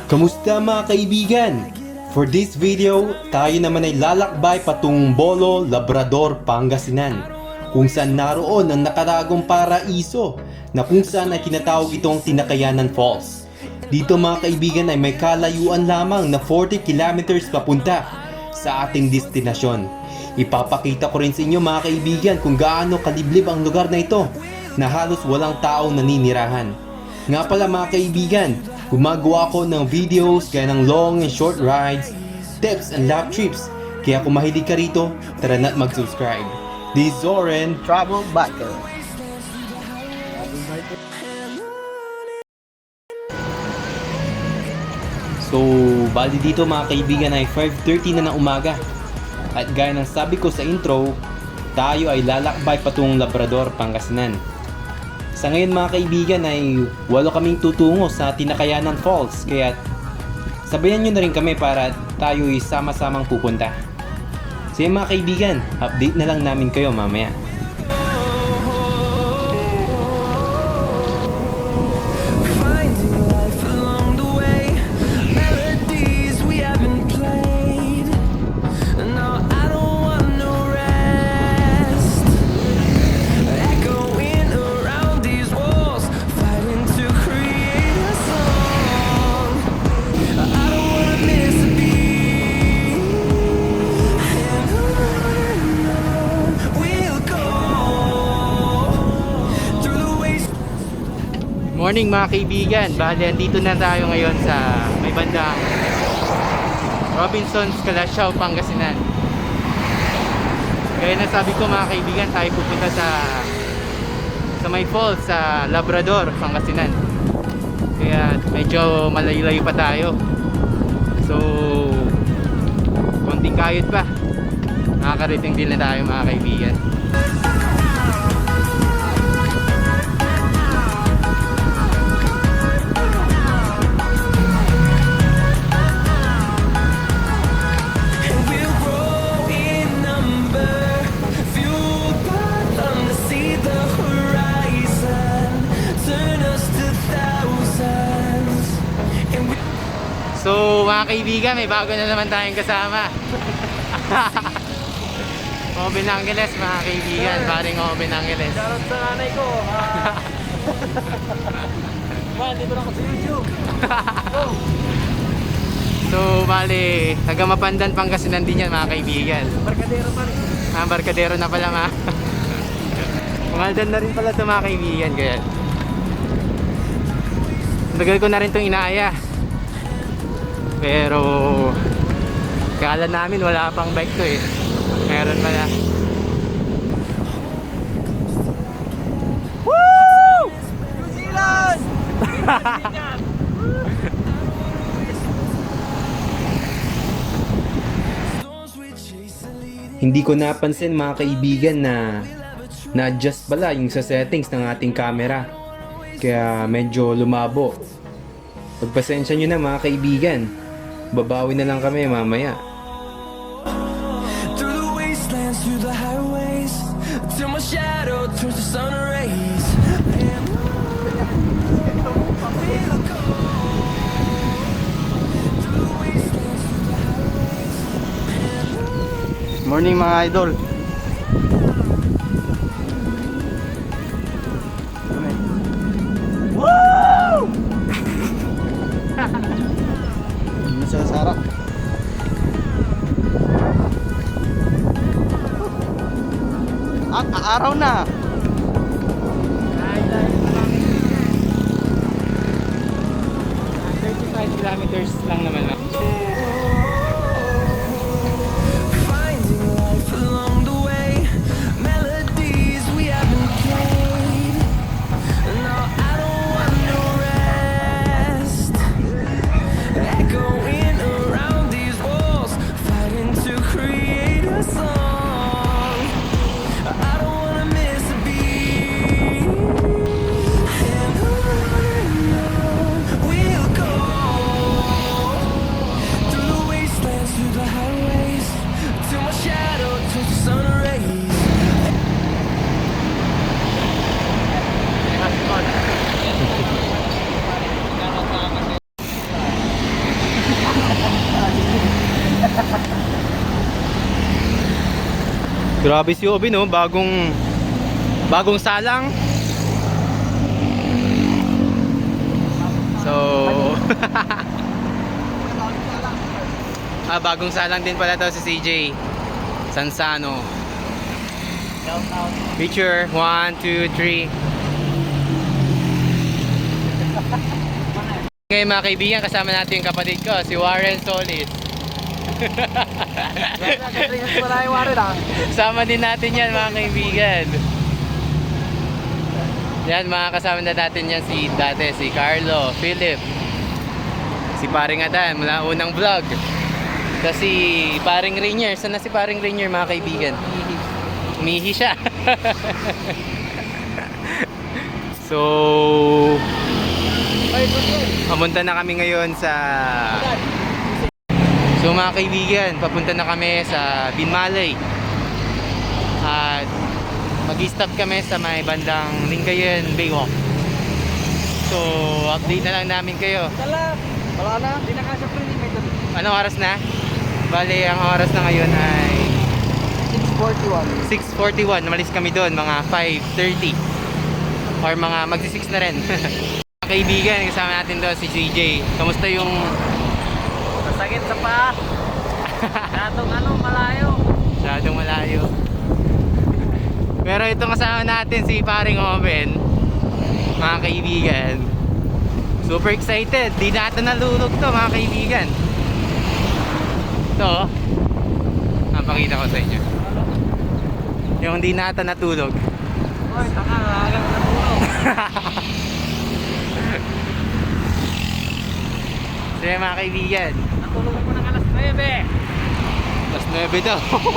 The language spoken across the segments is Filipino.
Kamusta mga kaibigan? For this video, tayo naman ay lalakbay patungong Bolo, Labrador, Pangasinan, kung saan naroon ang nakaragong paraiso na kung saan ay tinatawag itong Tinakayanan Falls. Dito mga kaibigan ay may kalayuan lamang na 40 kilometers papunta sa ating destinasyon. Ipapakita ko rin sa inyo mga kaibigan kung gaano kaliblib ang lugar na ito na halos walang taong naninirahan. Nga pala mga kaibigan, gumagawa ko ng videos gaya ng long and short rides, tips and lap trips. Kaya kung mahilig ka rito, tara na't mag-subscribe. This is Zoren, Travel Biker. So, bali dito mga kaibigan ay 5:30 na ng umaga. At gaya ng sabi ko sa intro, tayo ay lalakbay patungong Labrador, Pangasinan. Sa ngayon mga kaibigan ay 8 kaming tutungo sa Tinakayanan Falls. Kaya sabayan nyo na rin kami para tayo ay sama-samang pupunta. So mga kaibigan, update na lang namin kayo mamaya. Morning mga kaibigan, bali andito na tayo ngayon sa may bandang Robinsons, Calasiao, Pangasinan. Gaya na sabi ko mga kaibigan, tayo pupunta sa may falls sa Labrador, Pangasinan. Kaya medyo malayo-layo pa tayo. So konting kayod pa, nakakarating din na tayo mga kaibigan. So mga kaibigan, may bago na naman tayong kasama. Oben Angeles mga kaibigan, paring Oben Angeles. Shoutout sa nanay ko. Dito lang ako sa YouTube. So bali, taga Mapandan, Pangasinan din yan mga kaibigan. Barkadero pa rin. Barkadero na pala mga. Pumaldan na rin pala ito mga kaibigan. Kaya tagal ko na rin itong inaaya. Pero kala namin wala pang bike to eh. Meron pala. Woo! New Zealand! Hindi ko napansin mga kaibigan na na-adjust pala yung sa settings ng ating camera. Kaya medyo lumabo. Pagpasensya nyo na mga kaibigan. Babawi na lang kami mamaya. Through the wastelands, through the highways, till my shadow turns to sun rays. Morning mga idol. Woo! Ano sa Sara? At araw na. 35 kilometers lang naman. Finding life along the way, melodies we haven't played. No, I don't want no rest. Echoing around these walls, fighting to create a song. I don't wanna miss a beat. And on we'll go through Grabe si Obi, no? Bagong salang. So bagong salang din pala to si CJ Sansano. Picture 1, 2, 3. Ngayon mga kaibigan, kasama natin yung kapatid ko, si Warren Solis. Sama din natin yan mga kaibigan. Yan, mga kasama na natin yan si Carlo, Philip, si Paring Adan mula unang vlog. Tapos si Paring Rainier. Saan na si Paring Rainier mga kaibigan? Umihi siya. So papunta na kami ngayon sa mga kaibigan, papunta na kami sa Binmalay. At mag-stop kami sa may bandang Lingayen Baywalk. So update na lang namin kayo. Wala na, hindi na kasya pre. Anong oras na? Bale, ang oras na ngayon ay 6:41. Namalis kami doon mga 5:30 or mga magsi-6 na rin. Mga kaibigan, kasama natin doon si CJ. Kamusta yung Masakit sa paa. Malayo. masyadong malayo? Pero itong kasama natin si Paring Oben, mga kaibigan, super excited. Di natin nalulog to mga kaibigan. Ito, napakita ko sa inyo yung di natin natulog. Oy, taka, agang natulog. So yun, mga kaibigan, Natulog ako ng alas 9. plus 9 daw. 9 ako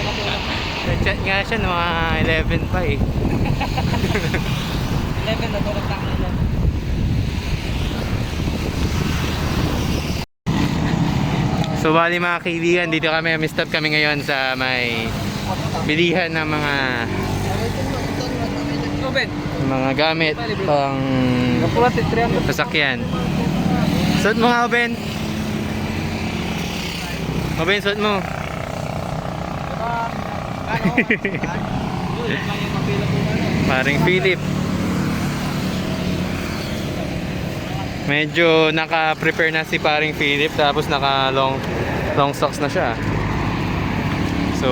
natulog. Nag-chat nga siya no, mga 11 pa eh. 11 natulog na ako ng 11. So bali mga kaibigan, dito kami, stop kami ngayon sa may bilihan ng mga gamit pang sasakyan. Suot mo nga, Oben. Oben, suot mo. Paring Philip. Medyo naka-prepare na si Paring Philip, tapos naka long socks na siya. So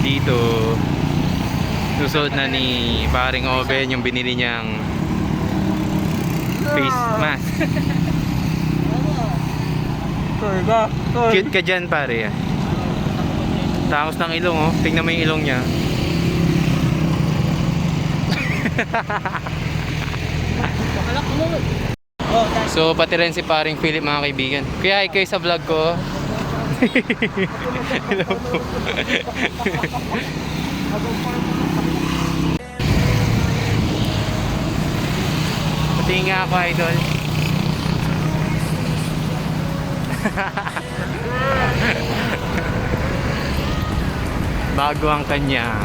dito susuot na ni Paring Oben yung binili niyang face mask. Cute ka dyan pare. Tangos ng ilong oh. Tingnan mo yung ilong niya. So pati rin si Paring Philip mga kaibigan. Kaya hi kayo sa vlog ko. Hello po. Pati nga ako idol. Bago ang kanyang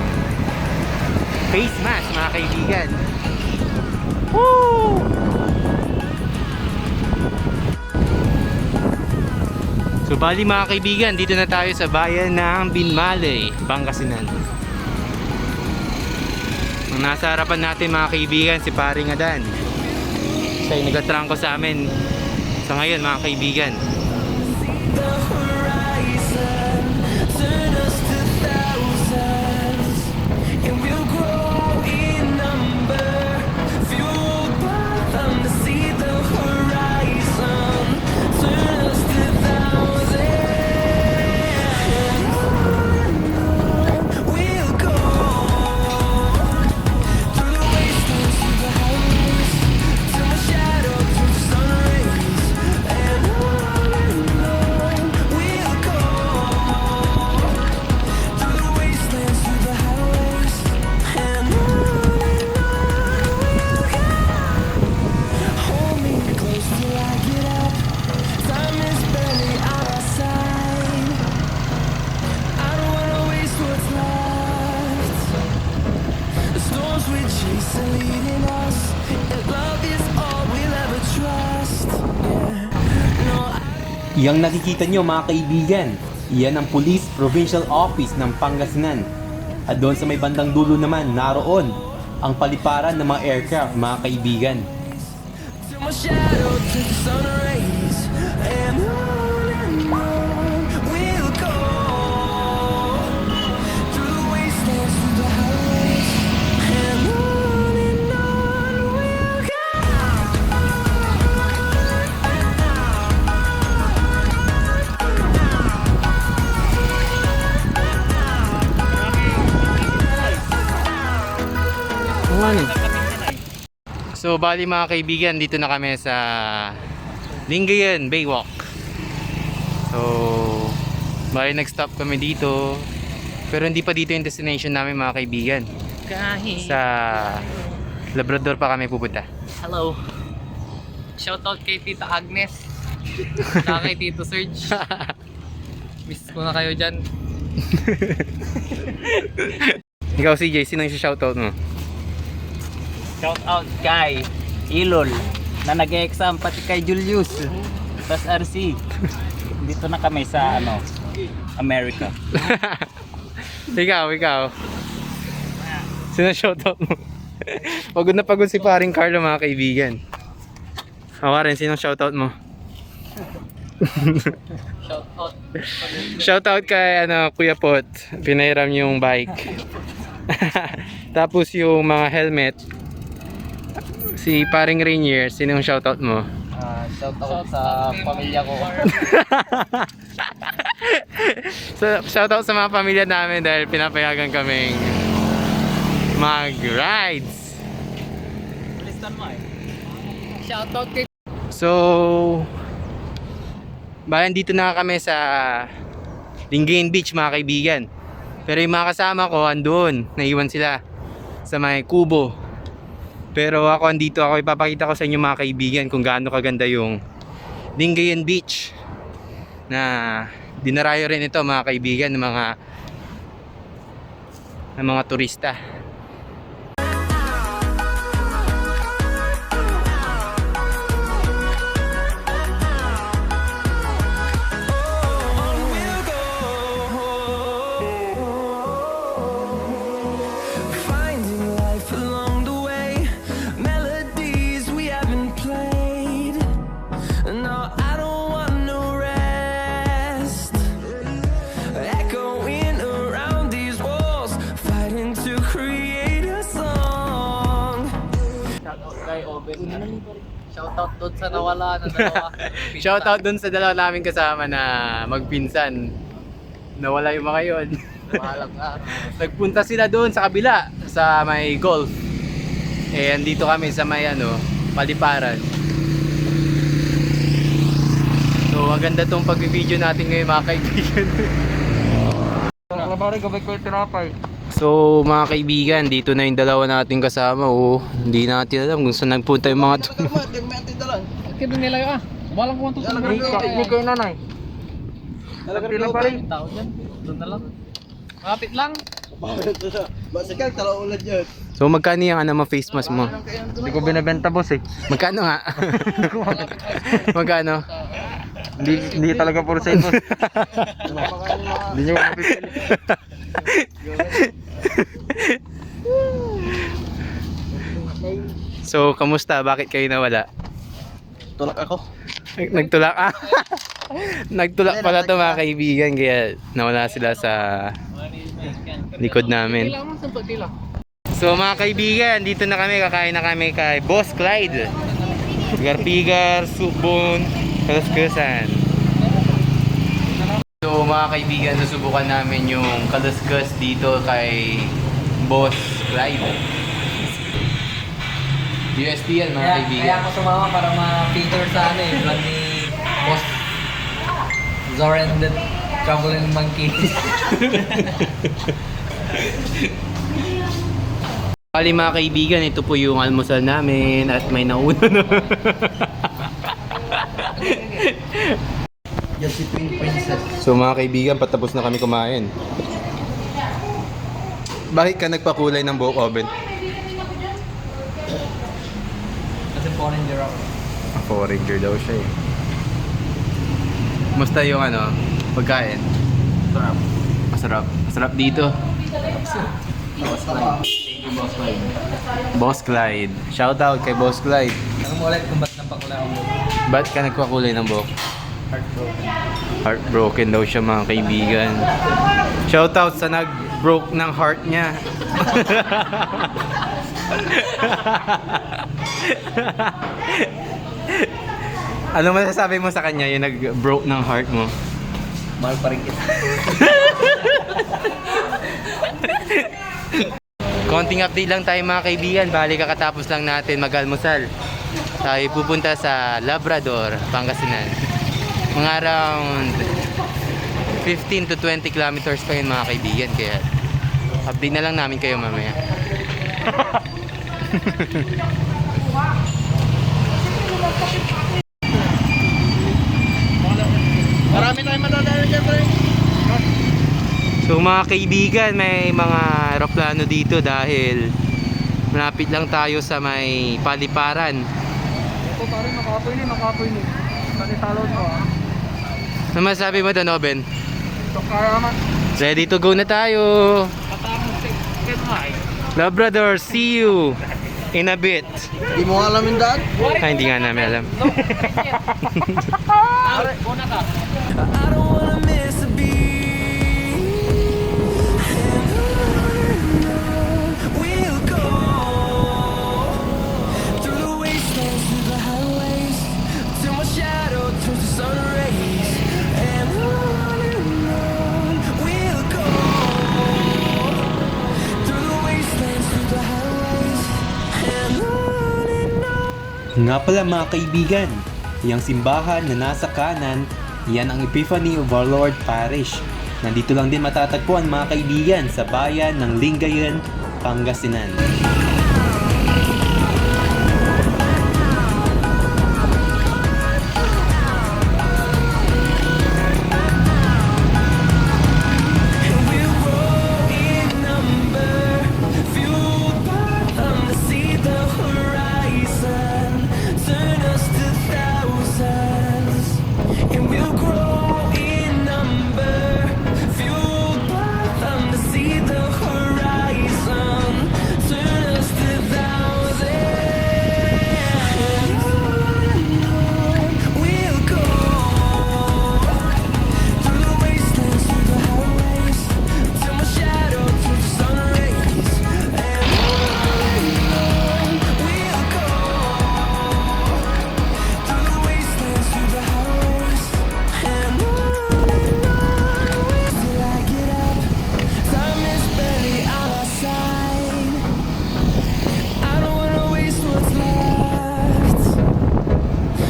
face mask mga kaibigan. Woo! So bali mga kaibigan, dito na tayo sa bayan ng Binmalay, Pangasinan. Ang nasa harapan natin mga kaibigan, si Paring Adan. Siya yung nag-trangko sa amin sa ngayon mga kaibigan. The horizon turn us to thousands, and we'll grow in number, fueled by them to see the horizon turn us to thousands. We'll go through the wastelands, through the highways, till my shadow through the sun rays, and on we'll go through the wastelands, through the highways, and on we'll go. Hold me close till I get up. Time is barely on our side. I don't wanna waste what's left. The storms we chase are leading us, and love is all we'll ever trust. Yeah. No, Yang nakikita nyo mga kaibigan, Iyan ang Police Provincial Office ng Pangasinan. At doon sa may bandang dulo naman, naroon ang paliparan ng mga aircraft, mga kaibigan. Till my shadow turns to sun rays, and on we'll go through the wastelands, through the highways, and on we'll go. So bali mga kaibigan, dito na kami sa Lingayen Baywalk. So bali nag-stop kami dito, pero hindi pa dito yung destination namin mga kaibigan. Sa Labrador pa kami pupunta. Hello. Shoutout kay Tita Agnes. Saka kay Tito Serge. Miss ko na kayo dyan. Ikaw CJ, sino yung shoutout mo? Shout out kay Ilol na nag-exam, pati kay Julius tas RC. Dito na kami sa America. Ikaw. Sino shoutout mo? Pagod na pagod si paring Carlo mga kaibigan. Rin, sino shoutout mo? Shoutout. Shoutout kay Kuya Pot, pinahiram yung bike. Tapos yung mga helmet, si paring Rainier, sino yung shoutout mo? Shout out sa pamilya ko. Shoutout sa mga pamilya namin dahil pinapayagan kaming mag-rides. Listan mo eh. Shoutout kay So, bayan dito na kami sa Lingayen Beach mga kaibigan. Pero yung mga kasama ko andun, naiwan sila sa may kubo. Pero ako andito, ako ipapakita ko sa inyo mga kaibigan kung gaano kaganda yung Lingayen Beach na dinarayo rin ito mga kaibigan ng mga turista. Finding life along the way, melodies we haven't played. No, I don't want no rest. Echoing around these walls, fighting to create a song. Shoutout kay Oben. Shoutout doon sa nawala na dalawa. Shoutout dun sa dalawa namin kasama na magpinsan. Nawala yung mga yun. Mahalang na. Nagpunta sila doon sa kabila, sa may golf. Eh, andito kami sa may paliparan. So, ang ganda tong pag-video natin ngayon mga kaibigan. Nakalabarin gabay ko yung tinapay. So, mga kaibigan, dito na yung dalawa nating kasama. Hindi natin alam kung saan nagpunta yung mga to. Kaya doon nila yun Walang kumantos sa mga Hindi kayo nanay. Talagang pa rin. Tao dyan. Doon na lang. Kapit lang. So, magkano yung face mask mo? Hindi ko binibenta boss eh. Magkano nga? Magkano? Hindi talaga puro sale boss. Hindi nyo mapipili. So, kamusta? Bakit kayo nawala? Tulak ako. Nagtulak Nagtulak pala to mga kaibigan, kaya nawala sila sa likod namin. Kailangan mo sa pagkila. So mga kaibigan, dito na kami, kakain na kami kay Boss Clyde. Garpigar, Subon, Kalaskusan. So mga kaibigan, nasubukan namin yung kalaskas dito kay Boss Clyde. UST yan mga kaibigan. Kaya ako sumama para ma-feature sa vlog ni Boss Zoran the Traveling Monkey. Bali mga kaibigan, ito po yung almusal namin at may nauna na. So mga kaibigan, patapos na kami kumain. Bakit ka nagpakulay ng buhok, Oben? Kasi foreigner ako. Foreigner daw siya eh. Musta yung pagkain? Masarap. Masarap dito. Boss Clyde. Shout out kay Boss Clyde. Ano mo ulit kung ba't napakulay ako? Ba't ka nagpakulay ng buhok? Heartbroken daw siya mga kaibigan. Shout out sa nag-broke ng heart niya. Ano masasabi mo sa kanya yung nag-broke ng heart mo? Mahal pa rin kita. Konting update lang tayo mga kaibigan. Bali kakatapos lang natin mag-almusal. Tayo pupunta sa Labrador, Pangasinan. Mga around 15 to 20 kilometers pa yun mga kaibigan. Kaya update na lang namin kayo mamaya. Marami tayong matatayo dyan, pre. So mga kaibigan, may mga aeroplano dito dahil malapit lang tayo sa may paliparan. Ito pare, makapoy ni. Panitalon mo ah. Ano masasabi mo doon, Oben? Ito kaya naman. Ready to go na tayo! Katapos second high. Labrador, see you in a bit. Hindi mo alam yung daan? Ay, hindi nga namin alam. Una ka. I don't wanna miss a beat. We'll go through the wastelands, through the highways, till my shadow turns to sun rays. And on we'll go through the wastelands, through the highways, and on. Nga pala mga kaibigan, yung simbahan na nasa kanan, yan ang Epiphany of our Lord Parish. Nandito lang din matatagpuan mga kaibigan sa bayan ng Lingayen, Pangasinan. We'll grow in number, fueled by them to see the horizon, turn us to thousands. And we'll grow in number, fueled by them to see the horizon, turn us to thousands. And on we'll go through the wastelands, through the highways, till my shadow turns to sun rays. And on we'll go through the wastelands, through the highways, and on till I get up. Time is barely on our side. I don't wanna waste what's left.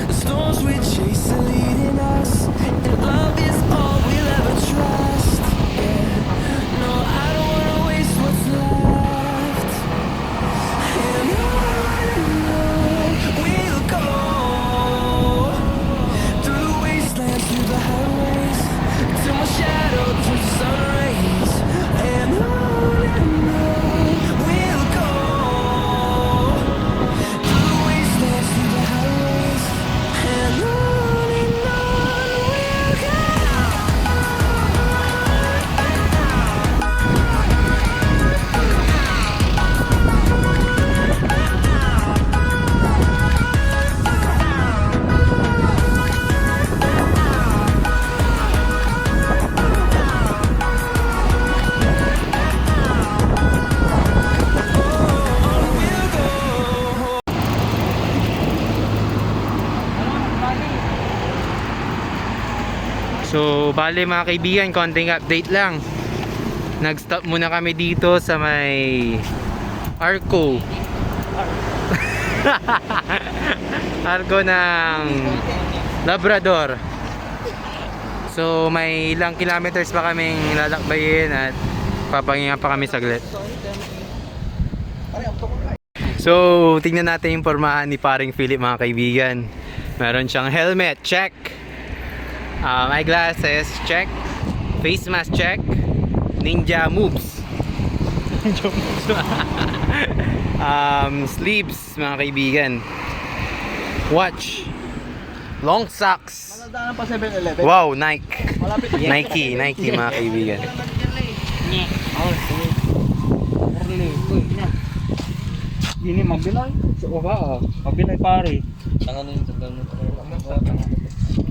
The storms we chase are leading us, and love is all we'll ever trust. Yeah. No, I don't wanna waste what's left. And on we'll go through the wastelands, through the highways, till my shadow turns to sun rays. And on we'll go through the wastelands, through the highways, and on we'll go. So, bale mga kaibigan, konting update lang. Nag-stop muna kami dito sa may Arco. Arco ng Labrador. So, may ilang kilometers pa kaming lalakbayin at papahinga pa kami saglit. So, tingnan natin yung pormahan ni paring Philip mga kaibigan. Meron siyang helmet, check. Eyeglasses, check. Face mask, check. Ninja moves. Sleeves mga kaibigan. Watch. Long socks. Nadaanan pa 7-Eleven. Wow, Nike. Malapit. Nike mga kaibigan. Oh, sige. Orly, uy, na. Gini magbilay. So ba? Magbilay pare.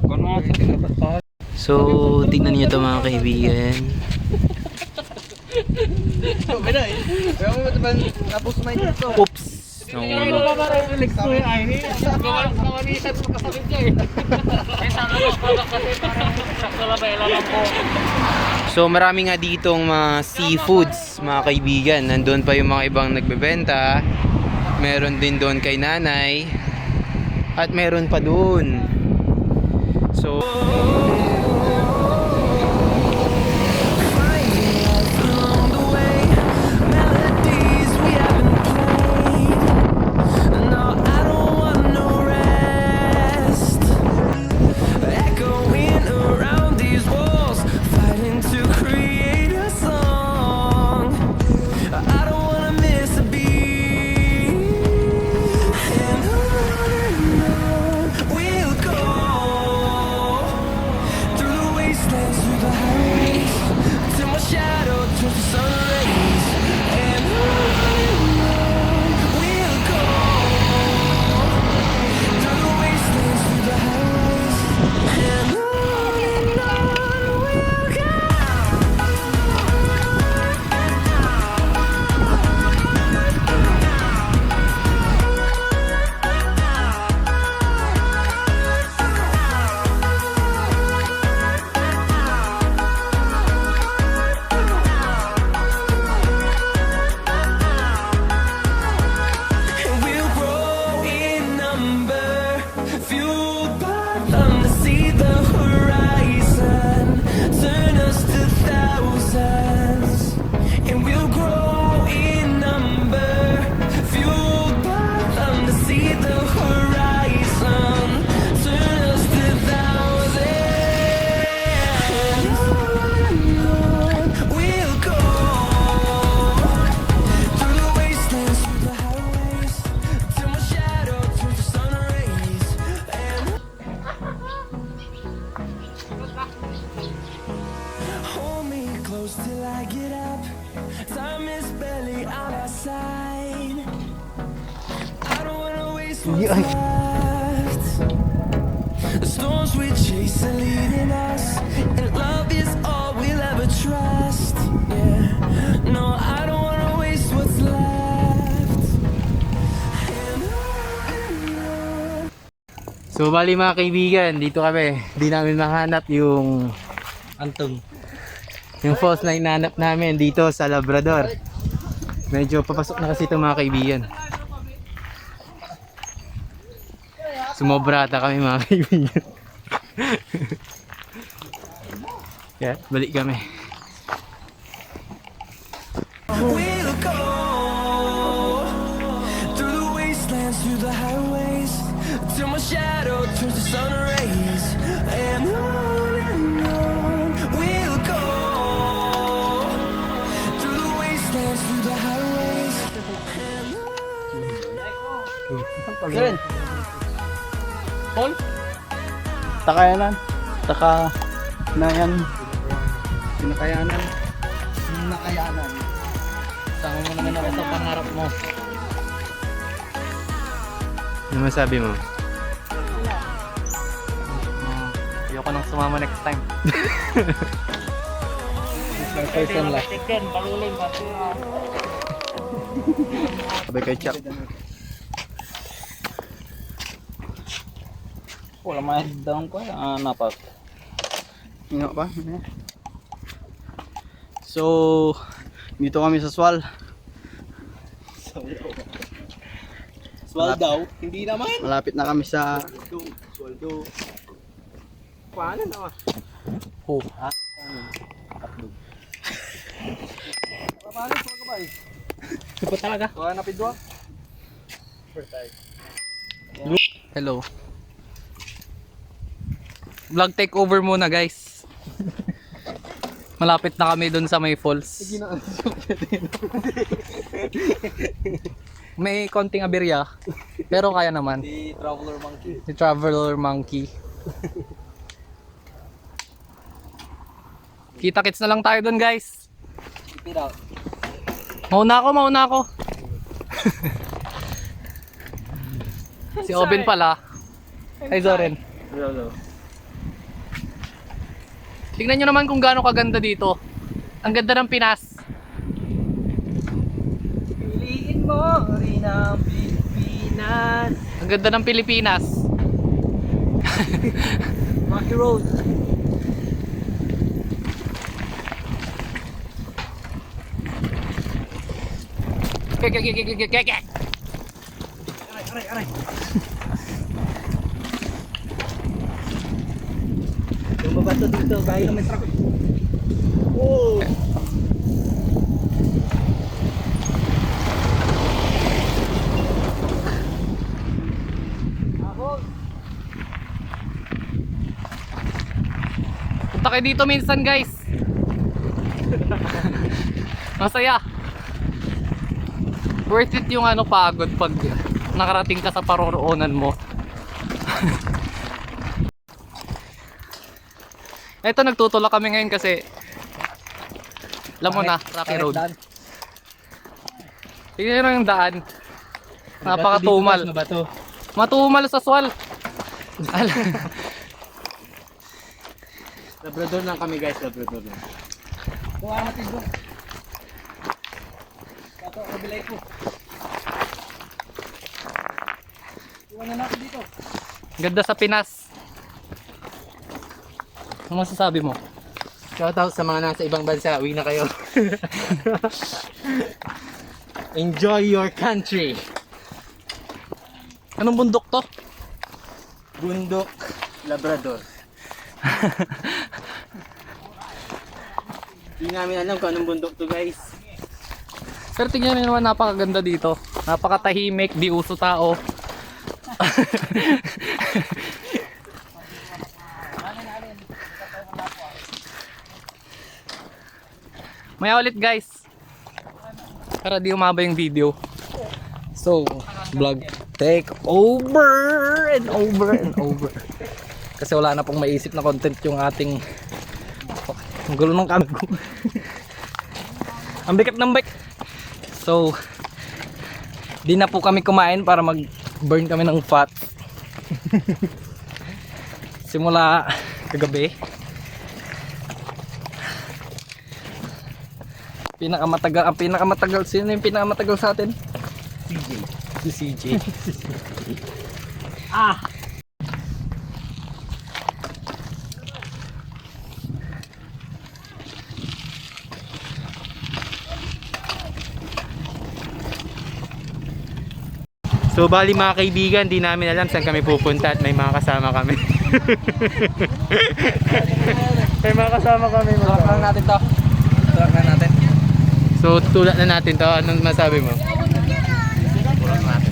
Kono sa kinabat pare. So, tingnan niyo to mga kaibigan. Kaya mo ba tapos na ito? Oops. Ano ba para yung legs ko yung ay? Kawalisan mo kasabit niya eh. Eh sana mo kasi parang sakto lang ba ilalang ko. So, marami nga ditong mga seafoods mga kaibigan. Nandun pa yung mga ibang nagbebenta. Meron din doon kay nanay. At meron pa doon. So, along the way, melodies we haven't played. No, I don't want no rest. Echoing around these walls, fighting to create a song. I don't wanna miss a beat. And on we'll go through the wastelands, through the highways, till my shadow turns to sun rays. And on we'll go through the wastelands, through the highways, and on we'll go. And we'll grow in number, fueled by them to see the horizon, turn us to thousands. And we'll grow in number, fueled by them to see the horizon, turn us to thousands. And on we'll go through the wastelands, through the highways, till my shadow turns to sun rays. And hold me close till I get up. Time is barely on our side. I don't wanna waste what's left. The storms we chase are leading us, and love is all we'll ever trust. Yeah, no, I don't wanna waste what's left. And on. so bali mga kaibigan, dito kami. Di namin mahanap yung Antong. yung falls na hinanap namin dito sa Labrador. Medyo papasok na kasi itong mga kaibigan. Sumobrata kami mga kaibigan. Kaya balik kami. We'll go through the wastelands, through the highways, till my shadow turns to sun rays. And on we'll go through the wastelands, through the highways. Karen. Paul? Takayanan. Nayan. Pinakayanan. Nakayanan. Sama mo naman ako sa pangarap mo. Ano masabi mo? Ayoko nang sumama next time. Person lang. Chicken, paluling pati. Sabay kay Chap. Wala may down ko napak. Nga ba? So, dito kami sa Swal. Swal daw? Hindi naman. Malapit na kami sa Swaldo. Paano naman? Oh. Paano sa mga bay? Ito talaga. Wala na pidwa. Hello. Vlog takeover muna guys. Malapit na kami dun sa may falls. May konting aberya. Pero kaya naman. Si Traveler Monkey. Si Traveler Monkey. Kita-kits na lang tayo dun, guys. Keep it out. Mauna ako. Si Oben pala. Ay, Zoren. Hello. Tingnan nyo naman kung gaano kaganda dito. Ang ganda ng Pinas. Piliin mo rin ang Pilipinas. Ang ganda ng Pilipinas. Rocky Road. Kek. Aray. Bumaba to dito, bahay na may truck. Oh! Punta kayo dito minsan, guys. Masaya. Worth it yung pagod pag nakarating ka sa paroroonan mo. Ito, nagtutulak kami ngayon kasi alam mo na, Rocky Road. Tingnan nyo yung daan. Napakatumal. Matumal sa swal. Labrador lang kami guys, Labrador lang. Kuha natin doon. Kato, kabilay ko. Kuha na natin dito. Ganda sa Pinas. Ano masasabi mo? Shoutout sa mga nasa ibang bansa, uwi na kayo. Enjoy your country. Anong bundok to? Bundok Labrador. Hindi namin alam kung anong bundok to guys. Pero tingnan nyo naman, napakaganda dito. Napakatahimik, di uso tao. Maya ulit guys. Para di umaba yung video. So, vlog take over and over. Kasi wala na pong maisip na content yung ating ang gulo ng camera ko. Ang bigat ng bike. So, di na po kami kumain para mag-burn kami ng fat. Simula kagabi. Ang pinakamatagal, sino yung pinakamatagal sa atin? CJ. Si CJ. So bali mga kaibigan, di namin alam saan kami pupunta at may mga kasama kami. May mga kasama kami. Tulak na natin to. Tulak na natin. So tulak na natin to. Anong masabi mo?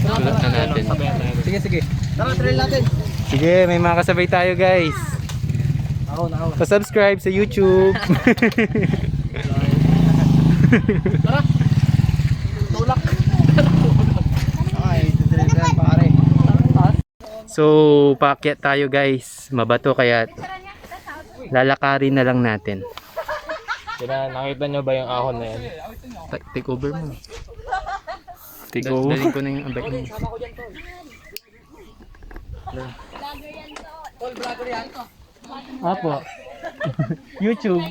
Tulak na natin. Sige. Tara, trail natin. Sige, may mga kasabay tayo guys. Ako. Pa-subscribe sa YouTube. Tulak. Okay, trail ka pare. So paakyat tayo guys. Mabato kaya lalakarin na lang natin. Nakita nyo ba yung ahon na yan? Take over mo. Take over. Daling ko na yung abay mo. Apo. YouTube.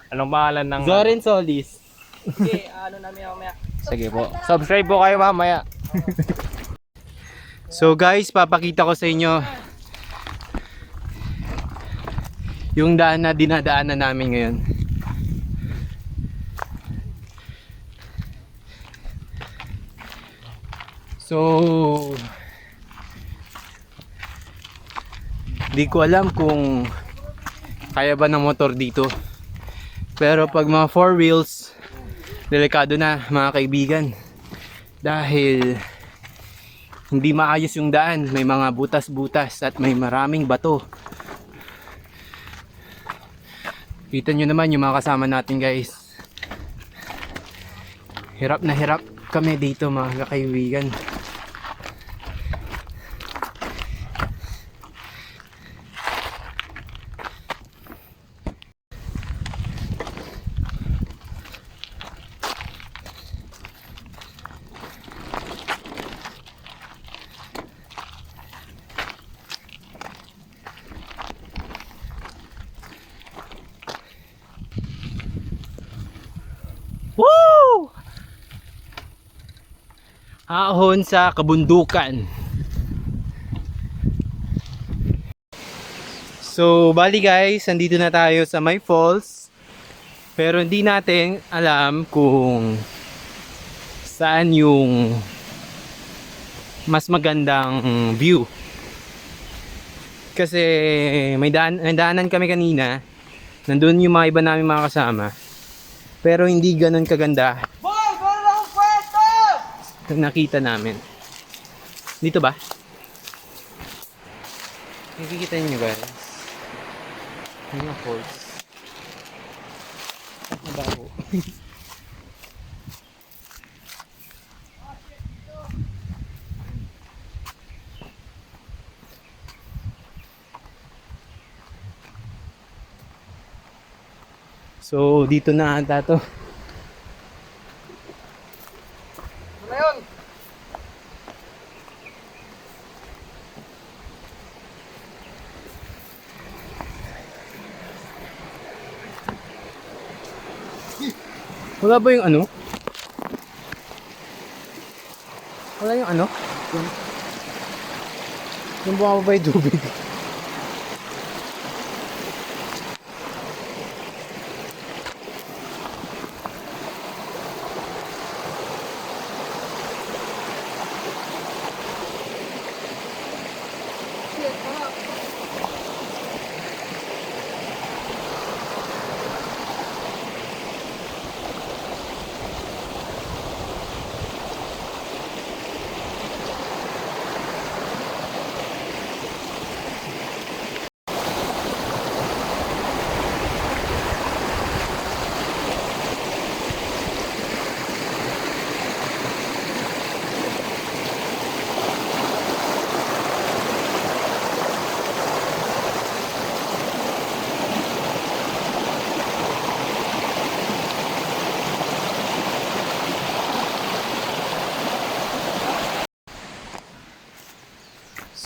Anong pangalan ng... Zoren Solis. Sige, ano namin mamaya. Sige po. Subscribe po kayo mamaya. So guys, papakita ko sa inyo yung daan na dinadaanan namin ngayon. So di ko alam kung kaya ba ng motor dito. Pero pag mga 4 wheels, delikado na mga kaibigan. Dahil hindi maayos yung daan, may mga butas-butas at may maraming bato. Kita nyo naman yung mga kasama natin guys. Hirap na hirap. kami dito mga kaibigan. Woo! Ahon sa kabundukan. So, bali guys, andito na tayo sa may falls. Pero hindi natin alam kung saan yung mas magandang view. Kasi may daanan kami kanina. Nandun yung mga iba namin mga kasama. Pero hindi ganun kaganda. Nakita namin. Dito ba? Nakikita niyo guys. Yung falls. Mabaho. So, dito na ata to. Wala ba yung ano? Wala yung ano? Yung bumaba yung tubig.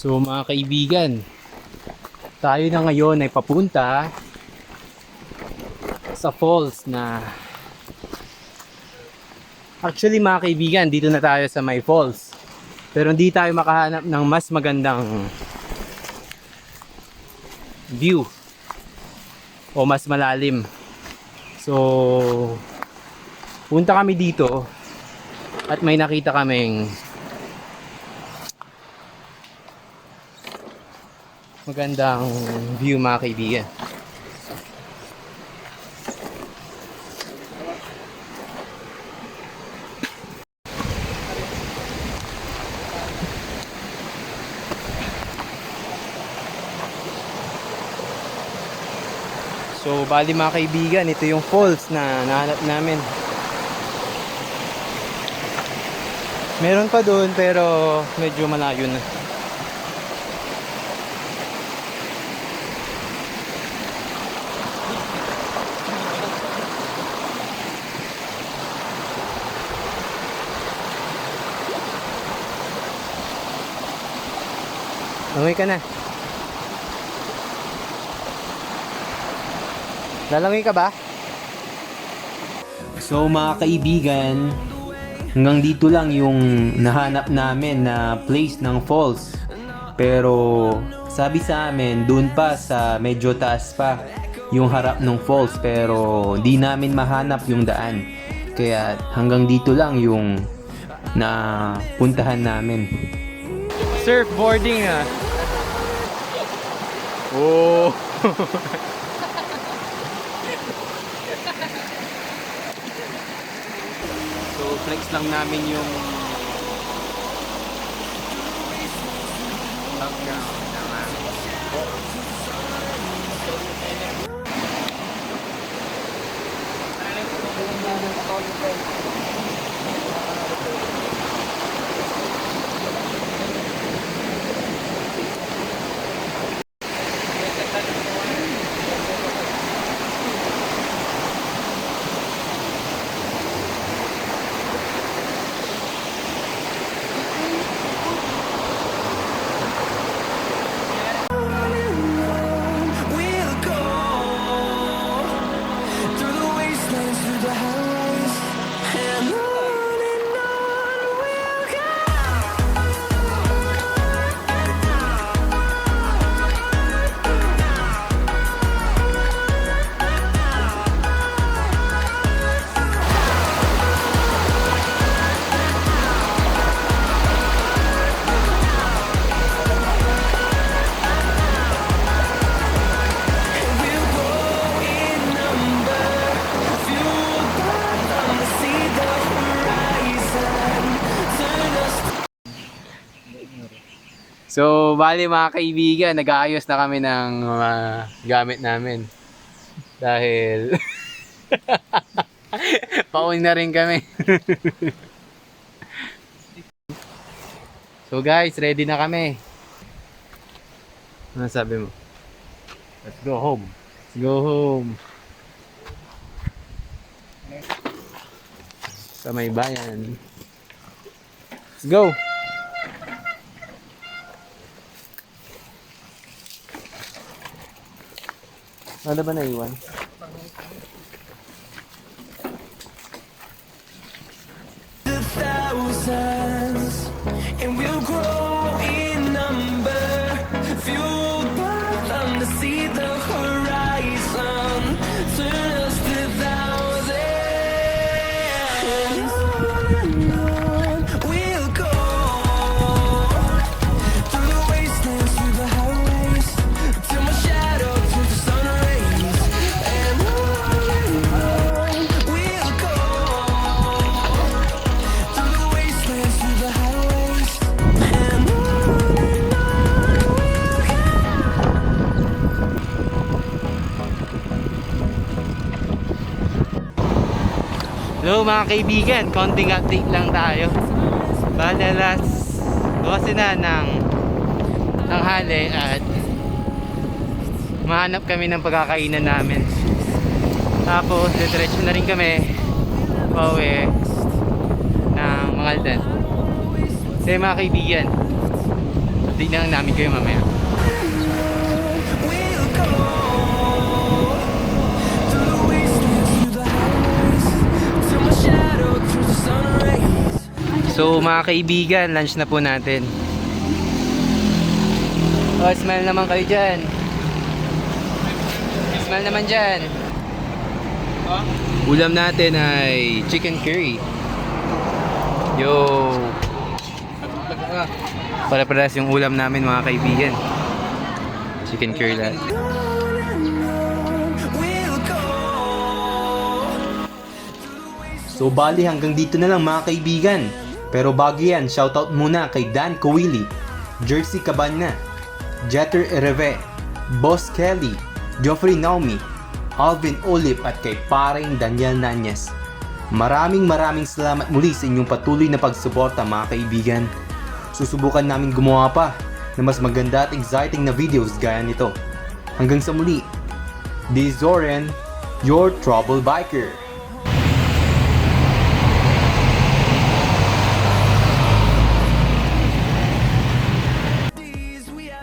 So mga kaibigan, tayo na ngayon ay papunta sa falls na actually mga kaibigan, dito na tayo sa may falls. Pero hindi tayo makahanap ng mas magandang view o mas malalim. So punta kami dito at may nakita kaming magandang view mga kaibigan. So bali mga kaibigan, ito yung falls na nahanap namin. Meron pa doon pero medyo malayo na. Langoy ka na. Lalangoy ka ba? So mga kaibigan, hanggang dito lang yung nahanap namin na place ng falls. Pero sabi sa amin, dun pa sa medyo taas pa yung harap ng falls. Pero di namin mahanap yung daan. Kaya hanggang dito lang yung napuntahan namin. Surfboarding ah. Oh. So flex lang namin yung background naman. We'll go through the wastelands, through the highways, and on we'll go. We'll grow in number, fueled by them to see the horizon. Turn us So, bali mga kaibigan, nag-aayos na kami ng mga gamit namin. Dahil paon na rin kami. So guys, ready na kami. Ano sabi mo? Let's go home. Let's go home. Sa may bayan. Let's go! Ano ba naiwan? the thousands, and we'll grow in number, fueled by them to see the horizon. Turn us to thousands. And on we'll go through the wastelands, through the highways, till my shadow through the sun rays. And on we'll go through the wastelands, through the highways, and on we'll go. Hello mga kaibigan, konting update lang tayo. Bale alas 12 na ng tanghali at mahanap kami ng pagkakainan namin. Tapos diretso na rin kami pauwi ng Mangaldan. So mga kaibigan, update na lang namin kayo mamaya. We'll go through the wastelands, through the highways, till my shadow through the sun rays. So mga kaibigan, lunch na po natin. Oh, smile naman kayo dyan. Smile naman dyan. Ulam natin ay chicken curry. Yo! Para-paras yung ulam namin mga kaibigan. Chicken curry lahat. We'll go. So bali hanggang dito na lang mga kaibigan. Pero bago yan, shoutout muna kay Dan Coili, Jersey Cabana, Jeter Ereve, Boss Kelly, Geoffrey Naomi, Alvin Olip at kay paring Daniel Nanyes. Maraming salamat muli sa inyong patuloy na pagsuporta mga kaibigan. Susubukan namin gumawa pa na mas maganda at exciting na videos gaya nito. Hanggang sa muli, this is Zoran, your trouble biker.